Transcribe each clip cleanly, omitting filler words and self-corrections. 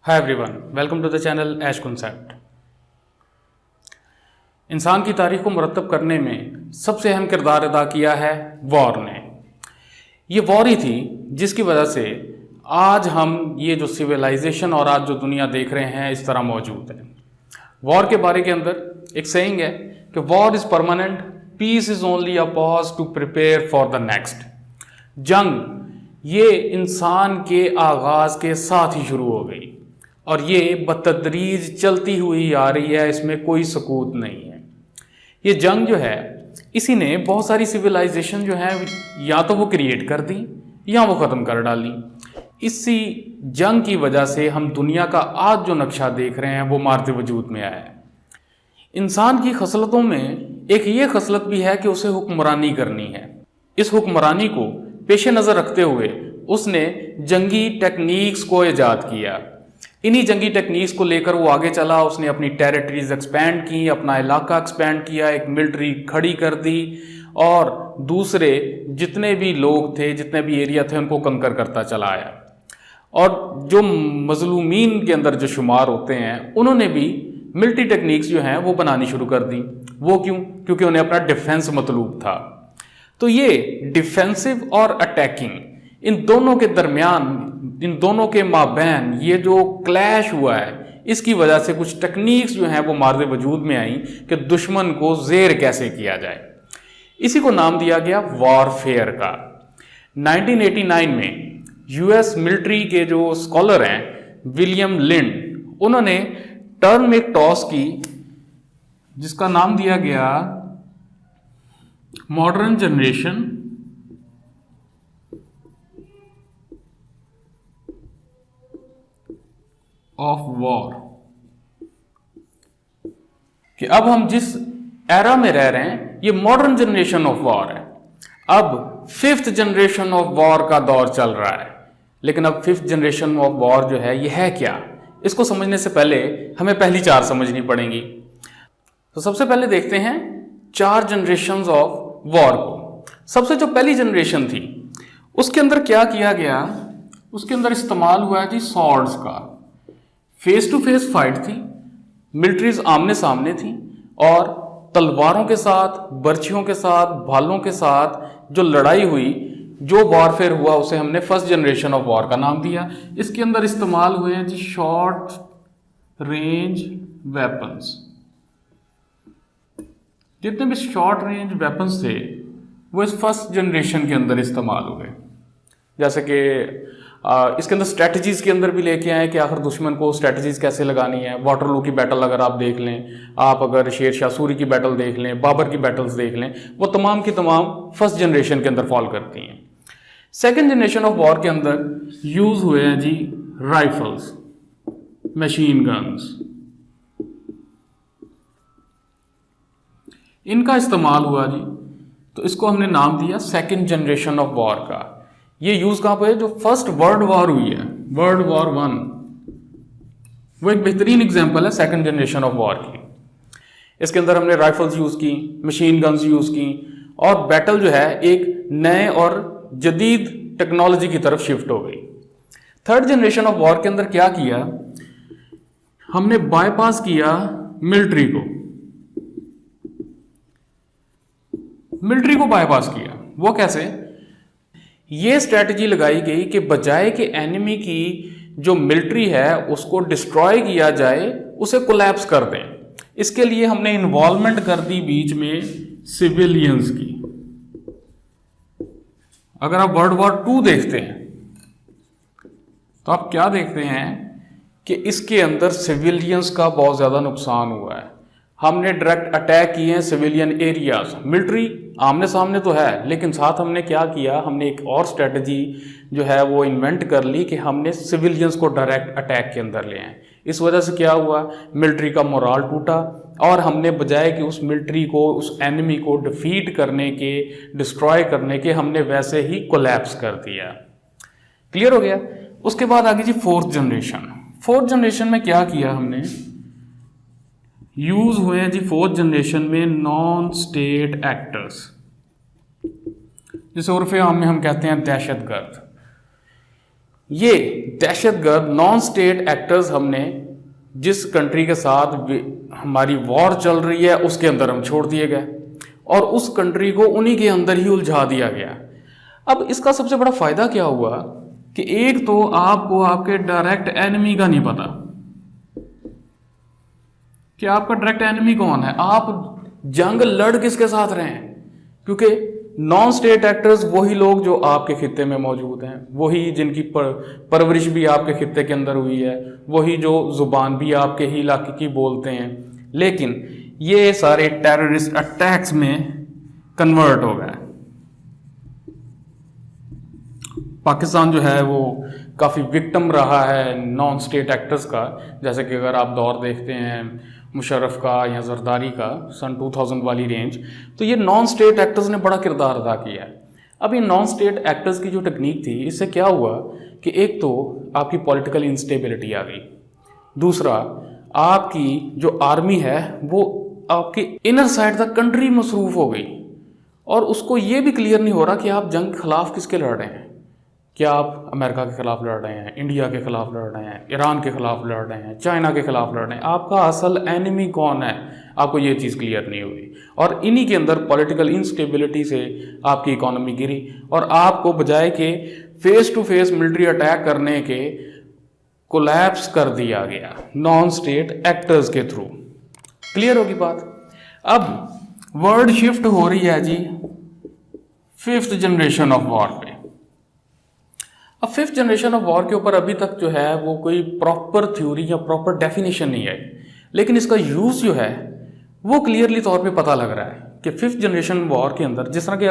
Hi everyone, welcome to the channel Ash Concept. इंसान की तारीख को मुरतब करने में सबसे अहम किरदार अदा किया है वॉर ने। ये वॉर ही थी जिसकी वजह से आज हम ये जो सिविलाइजेशन और आज जो दुनिया देख रहे हैं इस तरह मौजूद है। वॉर के बारे के अंदर एक सेइंग है कि war is permanent, peace is only a pause to prepare for the next. जंग ये इंसान के आगाज़ के साथ ही शुरू हो गई और ये बतदरीज चलती हुई आ रही है, इसमें कोई सकूत नहीं है। ये जंग जो है इसी ने बहुत सारी सिविलाइजेशन जो है या तो वो क्रिएट कर दी या वो ख़त्म कर डाली। इसी जंग की वजह से हम दुनिया का आज जो नक्शा देख रहे हैं वो मारते वजूद में आया है। इंसान की खसलतों में एक ये खसलत भी है कि उसे हुक्मरानी करनी है। इस हुक्मरानी को पेश नज़र रखते हुए उसने जंगी टेक्निक्स को ईजाद किया। इन्हीं जंगी टेक्निक्स को लेकर वो आगे चला। उसने अपनी टेरिटरीज एक्सपैंड की, अपना इलाका एक्सपैंड किया, एक मिलिट्री खड़ी कर दी और दूसरे जितने भी लोग थे, जितने भी एरिया थे, उनको कंकर करता चला आया। और जो मजलूमीन के अंदर जो शुमार होते हैं उन्होंने भी मिलिट्री टेक्निक्स जो हैं वो बनानी शुरू कर दी। वो क्यों? क्योंकि उन्हें अपना डिफेंस मतलूब था। तो ये डिफेंसिव और अटैकिंग, इन दोनों के दरमियान, इन दोनों के माबैन ये जो क्लैश हुआ है, इसकी वजह से कुछ टेक्निक्स जो हैं वो मारदे वजूद में आई कि दुश्मन को ज़ेर कैसे किया जाए। इसी को नाम दिया गया वॉरफेयर का। 1989 में यूएस मिलिट्री के जो स्कॉलर हैं विलियम लिंड, उन्होंने टर्म में टॉस की जिसका नाम दिया गया मॉडर्न जनरेशन ऑफ वॉर, कि अब हम जिस एरा में रह रहे हैं ये मॉडर्न जनरेशन ऑफ वॉर है। अब 5th जनरेशन ऑफ वॉर का दौर चल रहा है। लेकिन अब 5th जनरेशन ऑफ वॉर जो है ये है क्या, इसको समझने से पहले हमें पहली 4 समझनी पड़ेंगी। तो सबसे पहले देखते हैं 4 जनरेशन्स ऑफ वॉर को। सबसे जो पहली जनरेशन थी उसके अंदर क्या किया गया, उसके अंदर इस्तेमाल हुआ है जी सॉर्ड्स का। फेस टू फेस फाइट थी, मिलिट्रीज आमने सामने थी और तलवारों के साथ, बर्छियों के साथ, भालों के साथ जो लड़ाई हुई, जो वॉरफेयर हुआ, उसे हमने फर्स्ट जनरेशन ऑफ वॉर का नाम दिया। इसके अंदर इस्तेमाल हुए हैं जी शॉर्ट रेंज वेपन्स। जितने भी शॉर्ट रेंज वेपन्स थे वो इस फर्स्ट जनरेशन के अंदर इस्तेमाल हुए। जैसे कि इसके अंदर स्ट्रेटजीज के अंदर भी लेके आए कि आखिर दुश्मन को स्ट्रेटजीज कैसे लगानी है। वाटरलू की बैटल अगर आप देख लें, आप अगर शेर शाह सूरी की बैटल देख लें, बाबर की बैटल्स देख लें, वो तमाम की तमाम फर्स्ट जनरेशन के अंदर फॉल करती हैं। सेकेंड जनरेशन ऑफ वॉर के अंदर यूज हुए हैं जी राइफल्स, मशीन गन्स। इनका इस्तेमाल हुआ जी, तो इसको हमने नाम दिया सेकेंड जनरेशन ऑफ वॉर का। ये यूज कहां पर है? जो फर्स्ट वर्ल्ड वॉर हुई है, वर्ल्ड वॉर 1, वो एक बेहतरीन एग्जांपल है सेकंड जनरेशन ऑफ वॉर की। इसके अंदर हमने राइफल्स यूज की, मशीन गन्स यूज की और बैटल जो है एक नए और जदीद टेक्नोलॉजी की तरफ शिफ्ट हो गई। थर्ड जनरेशन ऑफ वॉर के अंदर क्या किया, हमने बाईपास किया मिलिट्री को। मिलिट्री को बाईपास किया, वो कैसे? ये स्ट्रैटेजी लगाई गई कि बजाय कि एनिमी की जो मिलिट्री है उसको डिस्ट्रॉय किया जाए, उसे कोलैप्स कर दें। इसके लिए हमने इन्वॉल्वमेंट कर दी बीच में सिविलियंस की। अगर आप वर्ल्ड वॉर 2 देखते हैं तो आप क्या देखते हैं कि इसके अंदर सिविलियंस का बहुत ज़्यादा नुकसान हुआ है। हमने डायरेक्ट अटैक किए हैं सिविलियन एरियाज। मिलिट्री आमने सामने तो है, लेकिन साथ हमने क्या किया, हमने एक और स्ट्रेटजी जो है वो इन्वेंट कर ली कि हमने सिविलियंस को डायरेक्ट अटैक के अंदर ले आए। इस वजह से क्या हुआ, मिलिट्री का मोराल टूटा और हमने बजाय कि उस मिलिट्री को, उस एनिमी को डिफीट करने के, डिस्ट्रॉय करने के, हमने वैसे ही कोलैप्स कर दिया। क्लियर हो गया? उसके बाद आगे जी फोर्थ जनरेशन। फोर्थ जनरेशन में क्या किया हमने, यूज हुए हैं जी फोर्थ जनरेशन में नॉन स्टेट एक्टर्स, जिसे उर्फ आम में हम कहते हैं दहशतगर्द। ये दहशतगर्द नॉन स्टेट एक्टर्स हमने जिस कंट्री के साथ हमारी वॉर चल रही है उसके अंदर हम छोड़ दिए गए और उस कंट्री को उन्हीं के अंदर ही उलझा दिया गया। अब इसका सबसे बड़ा फायदा क्या हुआ कि एक तो आपको आपके डायरेक्ट एनिमी का नहीं पता कि आपका डायरेक्ट एनिमी कौन है, आप जंग लड़ किसके साथ रहे हैं, क्योंकि नॉन स्टेट एक्टर्स वही लोग जो आपके खित्ते में मौजूद हैं, वही जिनकी परवरिश भी आपके खित्ते के अंदर हुई है, वही जो जुबान भी आपके ही इलाके की बोलते हैं, लेकिन ये सारे टेररिस्ट अटैक्स में कन्वर्ट हो गए। पाकिस्तान जो है वो काफ़ी विक्टिम रहा है नॉन स्टेट एक्टर्स का, जैसे कि अगर आप दौर देखते हैं मुशर्रफ का या जरदारी का सन 2000 वाली रेंज, तो ये नॉन स्टेट एक्टर्स ने बड़ा किरदार अदा किया है। अब ये नॉन स्टेट एक्टर्स की जो टेक्निक थी, इससे क्या हुआ कि एक तो आपकी पॉलिटिकल इंस्टेबिलिटी आ गई, दूसरा आपकी जो आर्मी है वो आपकी इनर साइड तक कंट्री मसरूफ हो गई और उसको ये भी क्लियर नहीं हो रहा कि आप जंग के खिलाफ किसके लड़ रहे हैं। क्या आप अमेरिका के खिलाफ लड़ रहे हैं, इंडिया के खिलाफ लड़ रहे हैं, ईरान के खिलाफ लड़ रहे हैं, चाइना के खिलाफ लड़ रहे हैं, आपका असल एनिमी कौन है, आपको ये चीज़ क्लियर नहीं हुई। और इन्हीं के अंदर पॉलिटिकल इंस्टेबिलिटी से आपकी इकोनॉमी गिरी और आपको बजाय के face to face military attack करने के कोलैप्स कर दिया गया नॉन स्टेट एक्टर्स के थ्रू। क्लियर होगी बात। अब वर्ड शिफ्ट हो रही है जी 5th जनरेशन ऑफ वॉर पे। अब 5th जनरेशन ऑफ वॉर के ऊपर अभी तक जो है वो कोई प्रॉपर थ्योरी या प्रॉपर डेफिनेशन नहीं है, लेकिन इसका यूज़ जो है वो क्लियरली तौर पे पता लग रहा है कि 5th जनरेशन वॉर के अंदर जिस तरह के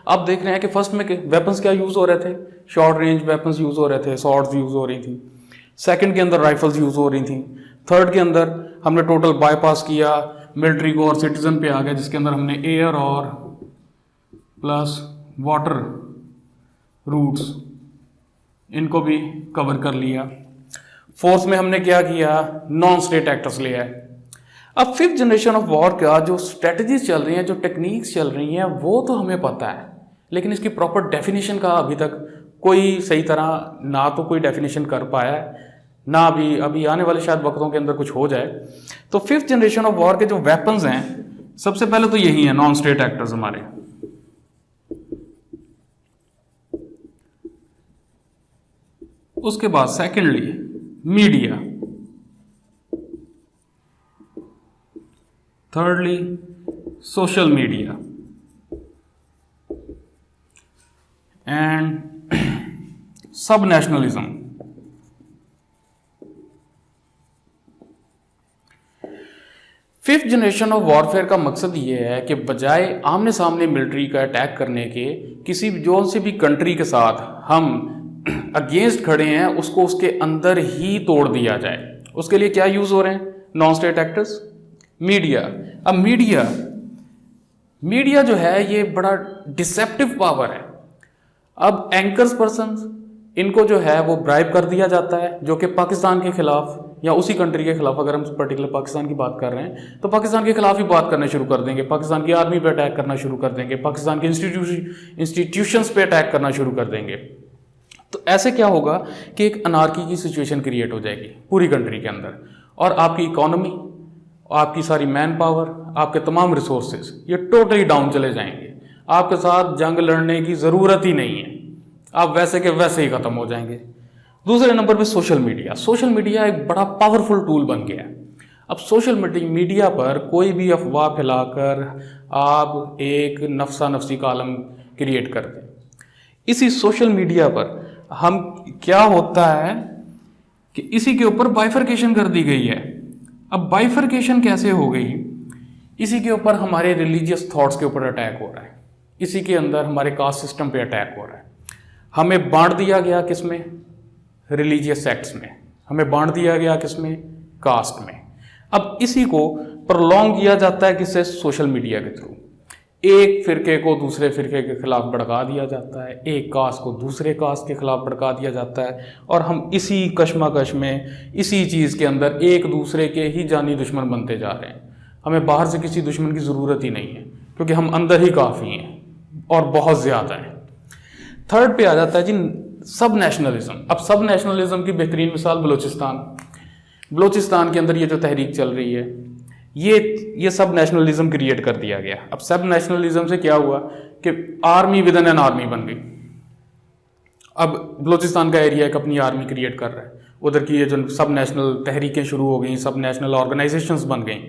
आप देख रहे हैं कि फर्स्ट में वेपन्स क्या यूज़ हो रहे थे, शॉर्ट रेंज वेपन्स यूज़ हो रहे थे, स्वॉर्ड्स यूज़ हो रही थी, सेकंड के अंदर राइफल्स यूज़ हो रही थी, थर्ड के अंदर हमने टोटल बाईपास किया मिलिट्री को और सिटीजन पे आ गया, जिसके अंदर हमने एयर और प्लस वाटर रूट्स इनको भी कवर कर लिया। फोर्थ में हमने क्या किया, नॉन स्टेट एक्टर्स लिया है। अब 5th जनरेशन ऑफ वॉर का जो स्ट्रेटजीज चल रही हैं, जो टेक्निक्स चल रही हैं, वो तो हमें पता है, लेकिन इसकी प्रॉपर डेफिनेशन का अभी तक कोई सही तरह ना तो कोई डेफिनेशन कर पाया है, ना अभी आने वाले शायद वक्तों के अंदर कुछ हो जाए। तो 5th जनरेशन ऑफ वॉर के जो वेपन्स हैं, सबसे पहले तो यही है नॉन स्टेट एक्टर्स हमारे। उसके बाद secondly media, thirdly social media and subnationalism। Fifth generation of warfare का मकसद ये है कि बजाय आमने सामने मिलिट्री का अटैक करने के किसी जो से भी कंट्री के साथ हम अगेंस्ट खड़े हैं उसको उसके अंदर ही तोड़ दिया जाए। उसके लिए क्या यूज हो रहे हैं नॉन स्टेट एक्टर्स, मीडिया। अब मीडिया जो है ये बड़ा डिसेप्टिव पावर है। अब एंकर्स पर्सन्स इनको जो है वो ब्राइब कर दिया जाता है, जो कि पाकिस्तान के खिलाफ या उसी कंट्री के खिलाफ, अगर हम पर्टिकुलर पाकिस्तान की बात कर रहे हैं तो पाकिस्तान के खिलाफ ही बात करना शुरू कर देंगे, पाकिस्तान की आर्मी पे अटैक करना शुरू कर देंगे, पाकिस्तान के इंस्टीट्यूशंस पे अटैक करना शुरू कर देंगे। तो ऐसे क्या होगा कि एक अनार्की की सिचुएशन क्रिएट हो जाएगी पूरी कंट्री के अंदर, और आपकी इकोनॉमी, आपकी सारी मैन पावर, आपके तमाम रिसोर्सेज ये टोटली डाउन चले जाएंगे। आपके साथ जंग लड़ने की ज़रूरत ही नहीं है, आप वैसे के वैसे ही ख़त्म हो जाएंगे। दूसरे नंबर पे सोशल मीडिया एक बड़ा पावरफुल टूल बन गया है। अब सोशल मीडिया पर कोई भी अफवाह फैलाकर आप एक नफसा नफसी का आलम क्रिएट कर दें। इसी सोशल मीडिया पर हम क्या होता है कि इसी के ऊपर बाइफरकेशन कर दी गई है। अब बाइफरकेशन कैसे हो गई, इसी के ऊपर हमारे रिलीजियस थॉट्स के ऊपर अटैक हो रहा है, इसी के अंदर हमारे कास्ट सिस्टम पे अटैक हो रहा है। हमें बांट दिया गया किसमें, रिलीजियस सेक्ट्स में, हमें बांट दिया गया किसमें, कास्ट में। अब इसी को प्रोलॉन्ग किया जाता है किससे, सोशल मीडिया के थ्रू। एक फिरके को दूसरे फिरके के खिलाफ भड़का दिया जाता है, एक कास्ट को दूसरे कास्ट के खिलाफ भड़का दिया जाता है, और हम इसी कश्मकश में, इसी चीज़ के अंदर एक दूसरे के ही जानी दुश्मन बनते जा रहे हैं। हमें बाहर से किसी दुश्मन की ज़रूरत ही नहीं है, क्योंकि हम अंदर ही काफ़ी हैं और बहुत ज़्यादा हैं। थर्ड पे आ जाता है जी सब नेशनलिज्म। अब सब नेशनलिज्म की बेहतरीन मिसाल बलूचिस्तान के अंदर ये जो तहरीक चल रही है, ये सब नेशनलिज्म क्रिएट कर दिया गया। अब सब नेशनलिज्म से क्या हुआ कि army with in an army बन गई। अब बलूचिस्तान का एरिया एक अपनी आर्मी क्रिएट कर रहा है, उधर की ये जो सब नेशनल तहरीकें शुरू हो गई, सब नेशनल ऑर्गेनाइजेशंस बन गई।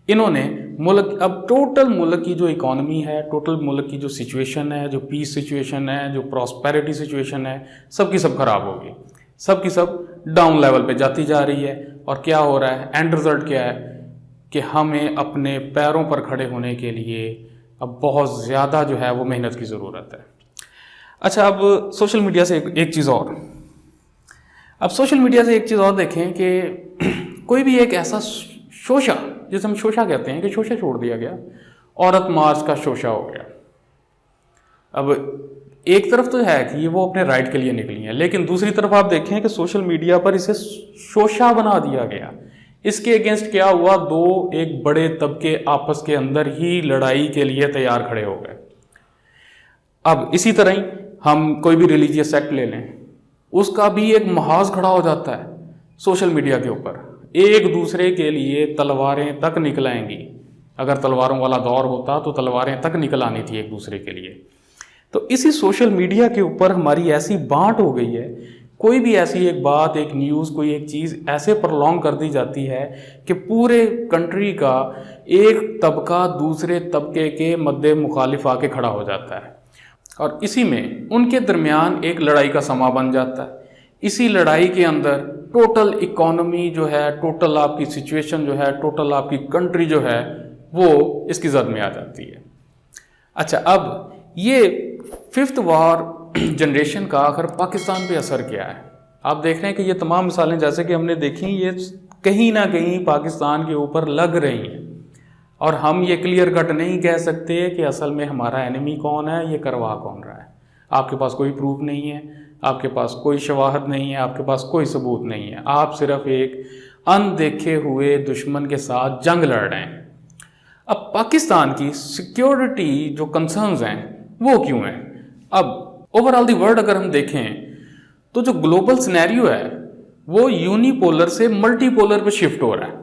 इन्होंने मुल्क, अब टोटल मुल्क की जो इकॉनमी है, टोटल मुल्क की जो सिचुएशन है, जो पीस सिचुएशन है, जो प्रॉस्पेरिटी सिचुएशन है, सब की सब खराब होगी, सब की सब डाउन लेवल पे जाती जा रही है। और क्या हो रहा है, एंड रिजल्ट क्या है कि हमें अपने पैरों पर खड़े होने के लिए अब बहुत ज़्यादा जो है वो मेहनत की ज़रूरत है। अच्छा, अब सोशल मीडिया से एक चीज़ और, अब सोशल मीडिया से एक चीज़ और देखें कि कोई भी एक ऐसा शोशा, जिसे हम शोशा कहते हैं, कि शोशा छोड़ दिया गया, औरत मार्च का शोशा हो गया। अब एक तरफ तो है कि ये वो अपने राइट के लिए निकली हैं, लेकिन दूसरी तरफ आप देखें कि सोशल मीडिया पर इसे शोशा बना दिया गया। इसके अगेंस्ट क्या हुआ, दो एक बड़े तबके आपस के अंदर ही लड़ाई के लिए तैयार खड़े हो गए। अब इसी तरह ही हम कोई भी रिलीजियस सेक्ट ले लें, उसका भी एक महाज खड़ा हो जाता है सोशल मीडिया के ऊपर, एक दूसरे के लिए तलवारें तक निकलाएंगी। अगर तलवारों वाला दौर होता तो तलवारें तक निकल आनी थी एक दूसरे के लिए। तो इसी सोशल मीडिया के ऊपर हमारी ऐसी बांट हो गई है, कोई भी ऐसी एक बात, एक न्यूज़, कोई एक चीज़ ऐसे प्रलॉन्ग कर दी जाती है कि पूरे कंट्री का एक तबका दूसरे तबके के मद्दे मुखालिफ आके खड़ा हो जाता है, और इसी में उनके दरमियान एक लड़ाई का समा बन जाता है। इसी लड़ाई के अंदर टोटल इकोनॉमी जो है, टोटल आपकी सिचुएशन जो है, टोटल आपकी कंट्री जो है, वो इसकी जद में आ जाती है। अच्छा, अब ये फिफ्थ वॉर जनरेशन का आखिर पाकिस्तान पे असर क्या है? आप देख रहे हैं कि ये तमाम मिसालें जैसे कि हमने देखी, ये कहीं ना कहीं पाकिस्तान के ऊपर लग रही हैं, और हम ये क्लियर कट नहीं कह सकते कि असल में हमारा एनिमी कौन है, ये करवा कौन रहा है। आपके पास कोई प्रूफ नहीं है, आपके पास कोई शवाहद नहीं है, आपके पास कोई सबूत नहीं है, आप सिर्फ एक अनदेखे हुए दुश्मन के साथ जंग लड़ रहे हैं। अब पाकिस्तान की सिक्योरिटी जो कंसर्न्स हैं वो क्यों हैं? अब ओवरऑल दी वर्ल्ड अगर हम देखें तो जो ग्लोबल सिनेरियो है वो यूनिपोलर से मल्टीपोलर पे शिफ्ट हो रहा है।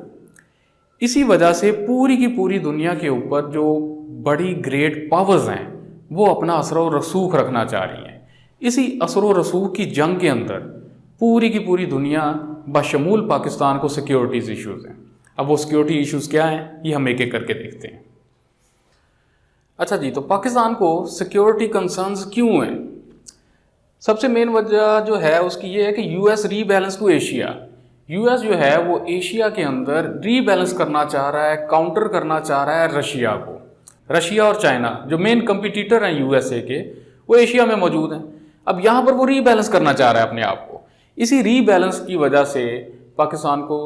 इसी वजह से पूरी की पूरी दुनिया के ऊपर जो बड़ी ग्रेट पावर्स हैं वो अपना असर व रसूख रखना चाह रही हैं। इसी असर व रसूख की जंग के अंदर पूरी की पूरी दुनिया बशमूल पाकिस्तान को सिक्योरिटीज़ इश्यूज़ हैं। अब वो सिक्योरिटी इश्यूज़ क्या हैं, ये हम एक एक करके देखते हैं। अच्छा जी, तो पाकिस्तान को सिक्योरिटी कंसर्न्स क्यों हैं? सबसे मेन वजह जो है उसकी ये है कि US rebalance to Asia. US जो है वो एशिया के अंदर रीबैलेंस करना चाह रहा है, काउंटर करना चाह रहा है रशिया को। रशिया और चाइना जो मेन कंपटीटर हैं यूएसए के, वो एशिया में मौजूद हैं। अब यहाँ पर वो रीबैलेंस करना चाह रहा है अपने आप को। इसी रीबैलेंस की वजह से पाकिस्तान को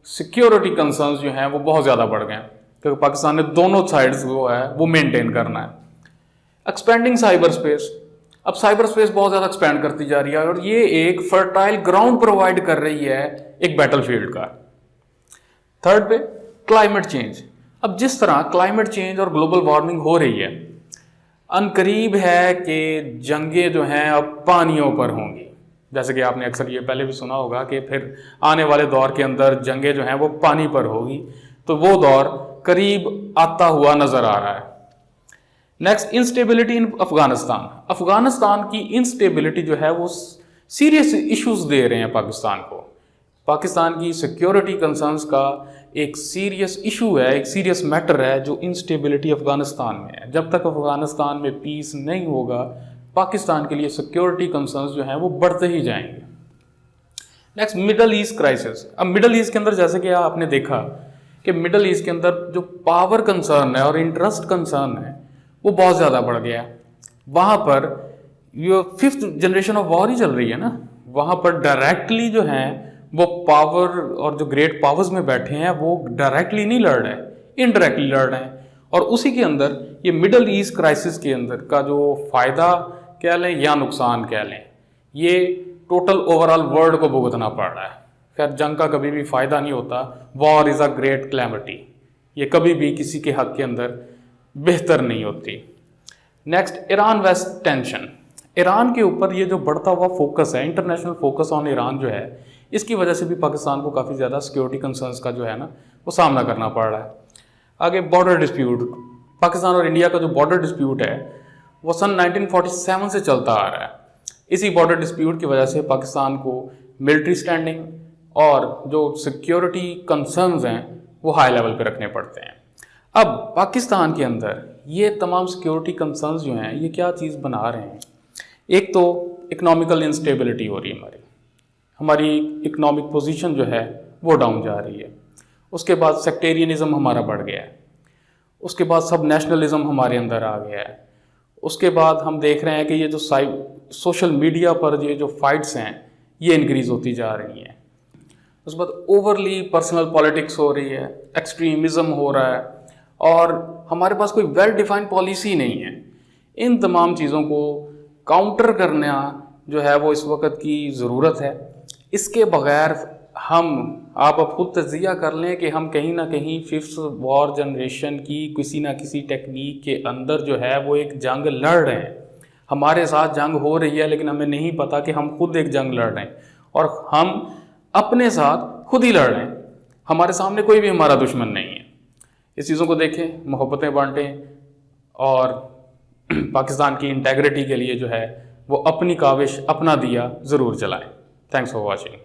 सिक्योरिटी कंसर्न्स जो हैं वो बहुत ज़्यादा बढ़ गए हैं, क्योंकि पाकिस्तान ने दोनों साइड्स जो है वो मेंटेन करना है। एक्सपेंडिंग साइबर स्पेस, अब साइबर स्पेस बहुत ज़्यादा एक्सपेंड करती जा रही है, और ये एक फर्टाइल ग्राउंड प्रोवाइड कर रही है एक बैटलफील्ड का। थर्ड पे क्लाइमेट चेंज। अब जिस तरह क्लाइमेट चेंज और ग्लोबल वार्मिंग हो रही है, अनकरीब है कि जंगें जो हैं अब पानियों पर होंगी। जैसे कि आपने अक्सर ये पहले भी सुना होगा कि फिर आने वाले दौर के अंदर जंगें जो हैं वो पानी पर होगी, तो वो दौर करीब आता हुआ नज़र आ रहा है। नेक्स्ट, इंस्टेबिलिटी इन अफगानिस्तान। अफगानिस्तान की इंस्टेबिलिटी जो है वो सीरियस इश्यूज दे रहे हैं पाकिस्तान को। पाकिस्तान की सिक्योरिटी कंसर्न्स का एक सीरियस इशू है, एक सीरियस मैटर है जो इंस्टेबिलिटी अफगानिस्तान में है। जब तक अफगानिस्तान में पीस नहीं होगा, पाकिस्तान के लिए सिक्योरिटी कंसर्न्स जो हैं वो बढ़ते ही जाएंगे। Next, middle east crisis. अब मिडल ईस्ट के अंदर जैसे कि आपने देखा कि मिडल ईस्ट के अंदर जो पावर कंसर्न है और इंटरेस्ट कंसर्न है वो बहुत ज़्यादा बढ़ गया। वहाँ पर ये फिफ्थ जनरेशन ऑफ वॉर ही चल रही है ना, वहाँ पर डायरेक्टली जो हैं वो पावर और जो ग्रेट पावर्स में बैठे हैं वो डायरेक्टली नहीं लड़ रहे, इनडायरेक्टली लड़ रहे हैं। और उसी के अंदर ये मिडल ईस्ट क्राइसिस के अंदर का जो फ़ायदा कह लें या नुकसान कह लें, ये टोटल ओवरऑल वर्ल्ड को भुगतना पड़ रहा है। खैर, जंग का कभी भी फ़ायदा नहीं होता, war is a great calamity, ये कभी भी किसी के हक के अंदर बेहतर नहीं होती। Next, Iran west tension. Iran के ऊपर ये जो बढ़ता हुआ फोकस है, इंटरनेशनल फोकस ऑन ईरान जो है, इसकी वजह से भी पाकिस्तान को काफ़ी ज़्यादा सिक्योरिटी कंसर्न्स का जो है ना वो सामना करना पड़ रहा है। आगे बॉर्डर डिस्प्यूट, पाकिस्तान और इंडिया का जो बॉर्डर डिस्प्यूट है वो सन 1947 से चलता आ रहा है। इसी बॉर्डर डिस्प्यूट की वजह से पाकिस्तान को मिलिट्री स्टैंडिंग और जो सिक्योरिटी कंसर्न्स हैं वो हाई लेवल पे रखने पड़ते हैं। अब पाकिस्तान के अंदर ये तमाम सिक्योरिटी कंसर्न्स जो हैं ये क्या चीज़ बना रहे हैं। एक तो इकोनॉमिकल इंस्टेबिलिटी हो रही है, हमारी इकोनॉमिक पोजीशन जो है वो डाउन जा रही है। उसके बाद सेक्टेरियनिज़म हमारा बढ़ गया है। उसके बाद सब नेशनलिज्म हमारे अंदर आ गया है। उसके बाद हम देख रहे हैं कि ये जो सोशल मीडिया पर ये जो फाइट्स हैं ये इंक्रीज़ होती जा रही हैं। उसके बाद ओवरली पर्सनल पॉलिटिक्स हो रही है, एक्सट्रीमिज़म हो रहा है और हमारे पास कोई वेल डिफाइंड पॉलिसी नहीं है। इन तमाम चीज़ों को काउंटर करना जो है वो इस वक्त की ज़रूरत है। इसके बगैर आप अब खुद तजिया कर लें कि हम कहीं ना कहीं फिफ्थ वॉर जनरेशन की किसी ना किसी टेक्निक के अंदर जो है वो एक जंग लड़ रहे हैं। हमारे साथ जंग हो रही है लेकिन हमें नहीं पता कि हम खुद एक जंग लड़ रहे हैं और हम अपने साथ खुद ही लड़ रहे हैं। हमारे सामने कोई भी हमारा दुश्मन नहीं है। इस चीज़ों को देखें, मोहब्बतें बांटें और पाकिस्तान की इंटेग्रिटी के लिए जो है वो अपनी काविश, अपना दिया ज़रूर जलाएं। Thanks for watching.